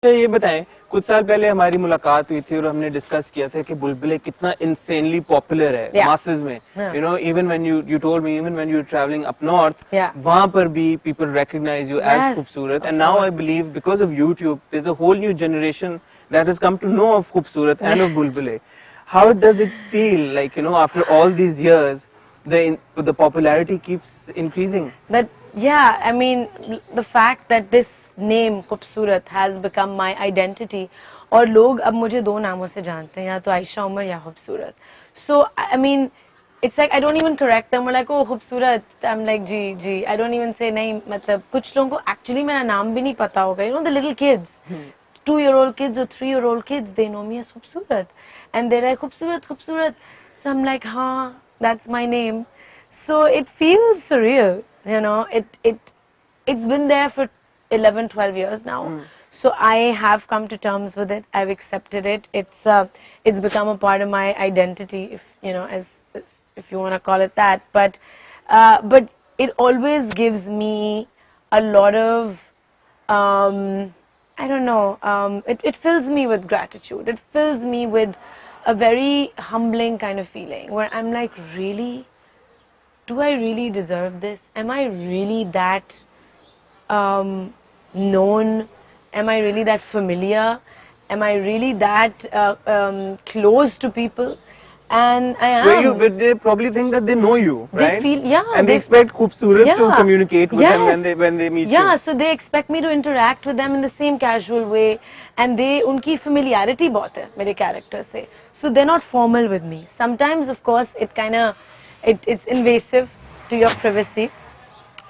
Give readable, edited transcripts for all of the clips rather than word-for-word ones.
तो ये बताएं, कुछ साल पहले हमारी मुलाकात हुई थी और हमने डिस्कस किया था कि बुलबुले कितना इंसेनली पॉपुलर है मासेस में. You know, even when you told me, even when you travelling up north, वहां पर भी people recognize you as Khoobsurat. And now I believe because of YouTube there is a whole new generation that has come to know of खूबसूरत and of Bulbule. How does it feel like, you know, after all these years, the popularity keeps increasing? But yeah, I mean, the fact that this name खूबसूरत has become my identity, और लोग अब मुझे दो नामों से जानते हैं, या तो आयशा उमर या खूबसूरत. So I mean, it's like I don't even correct them. We're like, oh खूबसूरत. I'm like ji. I don't even say नहीं. मतलब कुछ लोगों को actually मेरा नाम भी नहीं पता होगा. You know, the little kids. 2-year-old kids or 3-year-old kids, they know me as Khubsurat. And they're like, Khubsurat. So I'm like, that's my name. So it feels surreal, you know. It's been there for 11, 12 years now. So I have come to terms with it. I've accepted it. It's become a part of my identity, if you want to call it that. But it always gives me a lot of, I don't know, it fills me with gratitude. It fills me with a very humbling kind of feeling where I'm like, really? Do I really deserve this? Am I really that known? Am I really that familiar? Am I really that close to people? And I am. But they probably think that they know you, right? They feel, and they expect खूबसूरत to communicate with them when they meet you. Yeah, so they expect me to interact with them in the same casual way, and उनकी familiarity बहुत है मेरे character से. So they're not formal with me. Sometimes, of course, it's invasive to your privacy,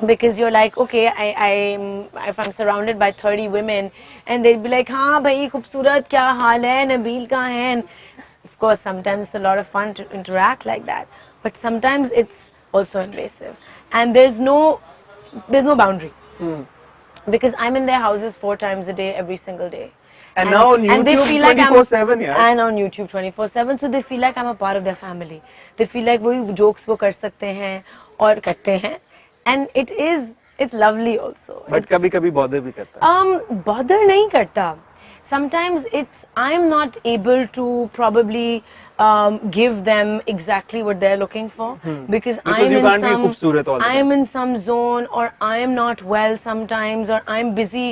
because you're like, okay, if I'm surrounded by 30 women, and they'll be like, हाँ भाई खूबसूरत क्या हाल है, नबील कहाँ है? And of course, sometimes it's a lot of fun to interact like that, but sometimes it's also invasive, and there's no boundary, because I'm in their houses 4 times a day, every single day. And now on YouTube 24/7, yeah. And on YouTube 24/7, so they feel like I'm a part of their family. They feel like वही jokes वो कर सकते हैं और करते हैं, and it's lovely also. But कभी-कभी bother भी करता. Bother नहीं करता. Sometimes I'm not able to probably give them exactly what they're looking for, because I'm in some zone, or I am not well sometimes, or I'm busy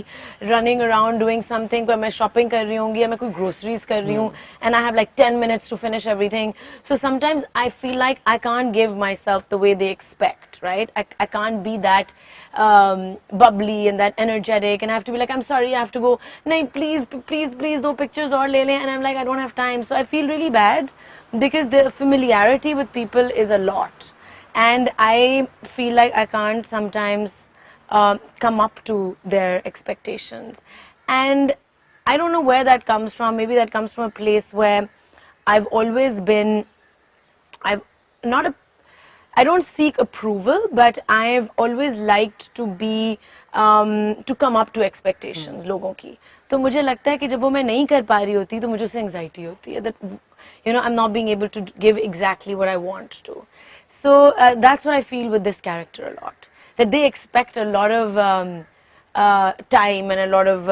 running around doing something, where मैं shopping कर रही हूँगी या मैं कोई groceries कर रही हूँ, and I have like 10 minutes to finish everything. So sometimes I feel like I can't give myself the way they expect, right? I can't be that bubbly and that energetic, and I have to be like, I'm sorry, I have to go, nahin, please no pictures or le le, and I'm like, I don't have time. So I feel really bad, because the familiarity with people is a lot, and I feel like I can't sometimes come up to their expectations, and I don't know where that comes from. Maybe that comes from a place where I've always been, I don't seek approval, but I've always liked to be to come up to expectations लोगों की. तो मुझे लगता है कि जब वो मैं नहीं कर पा रही होती, तो मुझे उससे anxiety होती है, that I'm not being able to give exactly what I want to. So that's what I feel with this character a lot, that they expect a lot of time and a lot of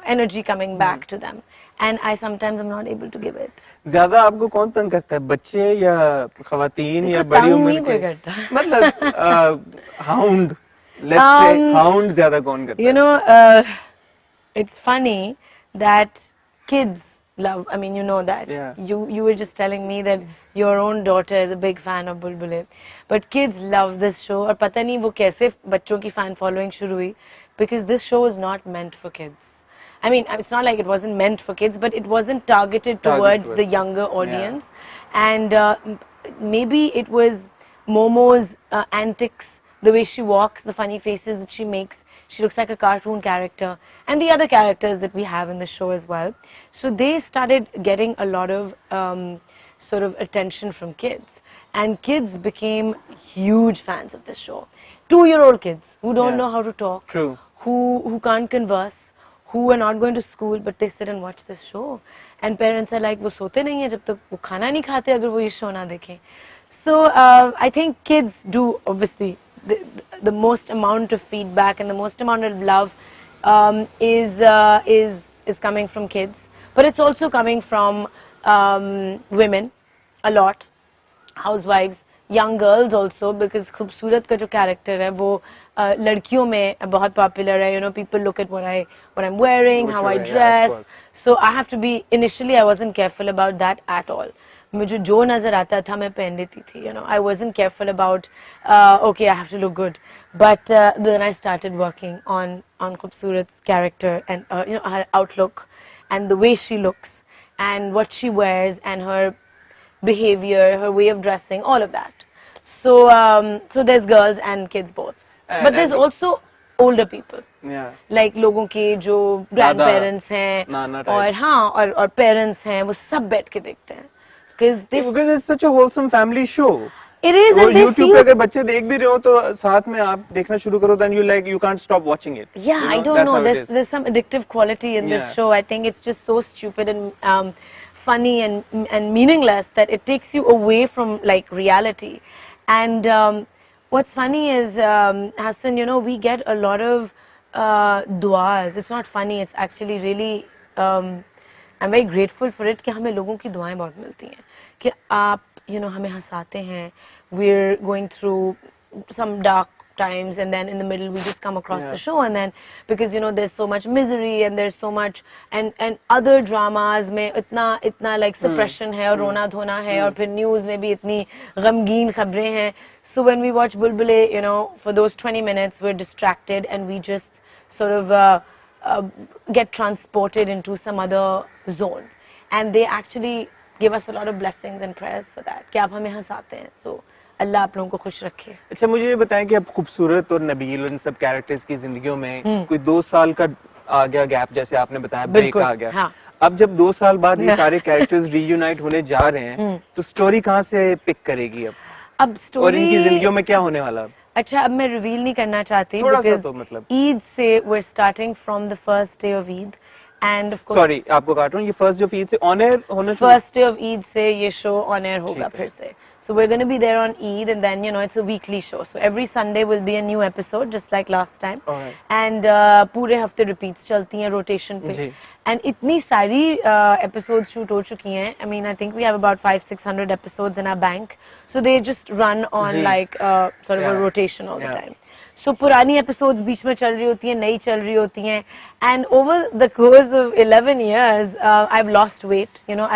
energy coming back to them, and I sometimes am not able to give it. ज़्यादा आपको कौन तंग करता है, बच्चे या ख़वातीन या बड़ी उम्र के? मतलब hound, let's say hound ज़्यादा कौन करता है? It's funny that kids love, I mean, you know that. Yeah. You were just telling me that your own daughter is a big fan of Bulbule, but kids love this show, और पता नहीं वो कैसे बच्चों की fan following शुरू हुई, because this show is not meant for kids. I mean, it's not like it wasn't meant for kids, but it wasn't targeted towards the younger audience. Yeah. And maybe it was Momo's antics, the way she walks, the funny faces that she makes. She looks like a cartoon character, and the other characters that we have in the show as well. So they started getting a lot of sort of attention from kids, and kids became huge fans of this show. 2-year-old kids who don't know how to talk, True. who can't converse, who are not going to school, but they sit and watch this show, and parents are like, वो सोते नहीं हैं जब तक वो खाना नहीं खाते अगर वो ये show ना देखें. So I think kids do, obviously, the most amount of feedback and the most amount of love is is coming from kids, but it's also coming from women a lot, housewives, young girls also, because खूबसूरत का जो character है वो लड़कियों में बहुत popular है. You know, people look at what I'm wearing, how I dress. So I have to be, initially I wasn't careful about that at all. मुझे जो नजर आता था मैं पहन लेती थी. You know, I wasn't careful about okay, I have to look good. But then I started working on खूबसूरत's character and you know, her outlook and the way she looks and what she wears and her behavior, her way of dressing, all of that. So so there's girls and kids both, but there's also older people, like लोगों के जो grandparents हैं और हाँ और parents हैं, वो सब बैठ के देखते हैं because it's such a wholesome family show. It is, and they YouTube पे अगर बच्चे देख भी रहे हो तो साथ में आप देखना शुरू करो, then you can't stop watching it. Yeah, I don't know. There's some addictive quality in this show. I think it's just so stupid and funny and meaningless that it takes you away from like reality. And what's funny is Hassan, you know, we get a lot of duas. It's not funny. It's actually really I'm very grateful for it कि हमें लोगों की दुआएं बहुत मिलती हैं कि आप you know हमें हंसाते हैं. We're going through some dark times and then in the middle we just come across the show, and then because you know there's so much misery and there's so much and other dramas में इतना like suppression है और रोना धोना है और फिर news में भी इतनी गमगीन खबरें हैं. So when we watch Bulbule, you know, for those 20 minutes we're distracted and we just sort of get transported into some other zone, and they actually give us a lot of blessings and prayers for that कि आप हमें हंसाते हैं. So अल्लाह आप लोगों को खुश रखे. अच्छा, मुझे ये बताएं कि अब खूबसूरत और नबील इन सब कैरेक्टर्स की जिंदगियों में कोई 2 साल का आ गया गैप, जैसे आपने बताया ब्रेक आ गया. हाँ. अब जब 2 साल बाद ये सारे कैरेक्टर्स रीयूनाइट होने जा रहे हैं तो स्टोरी कहाँ से पिक करेगी अब स्टोरी और इनकी जिंदगियों में क्या होने वाला? अच्छा, अब मैं रिवील नहीं करना चाहती थोड़ा सा तो मतलब ईद से we're starting from the first day of Eid and of course sorry आपको काट रहा हूँ, ये फर्स्ट डे ऑफ ईद से ऑन एयर होना चाहिए. फर्स्ट डे ऑफ ईद से ये शो ऑन एयर होगा फिर से. So we're going to be there on Eid, and then you know it's a weekly show. So every Sunday will be a new episode, just like last time. And पूरे हफ्ते repeats चलती हैं rotation पे. And इतनी सारी episodes shoot हो चुकी हैं. I mean, I think we have about 500-600 episodes in our bank. So they just run on like sort of a rotation all the time. So पुरानी episodes बीच में चल रही होती हैं, नई चल रही होती हैं. And over the course of 11 years, I've lost weight. You know,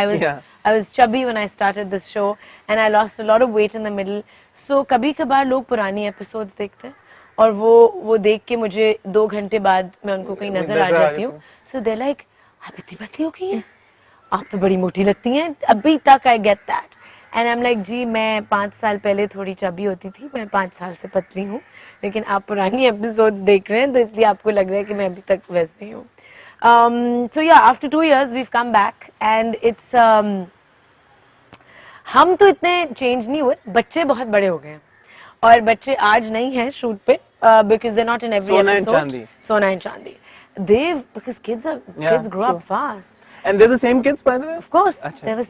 I was chubby when I started this show, and I lost a lot of weight in the middle. So कभी-कभार लोग पुरानी episodes देखते हैं और वो देख के मुझे 2 घंटे बाद मैं उनको कहीं नजर आ जाती हूँ. So they're like, आप इतनी पतली हो गई हैं, आप तो बड़ी मोटी लगती हैं. अभी तक I get that, and I'm like, जी मैं 5 साल पहले थोड़ी चबी होती थी, मैं 5 साल से पतली हूँ, लेकिन आप पुरानी episodes देख रहे हैं तो इसलिए आपको लग रहा है कि मैं अभी तक वैसे ही हूँ. So yeah, after 2 years we've come back and it's हम तो इतने चेंज नहीं हुए, बच्चे बहुत बड़े हो गए हैं और बच्चे आज नहीं हैं शूट पे because they're not in every episode. Sona and Chandi, because kids grow up fast and they're the same kids by the way. Of course, they're the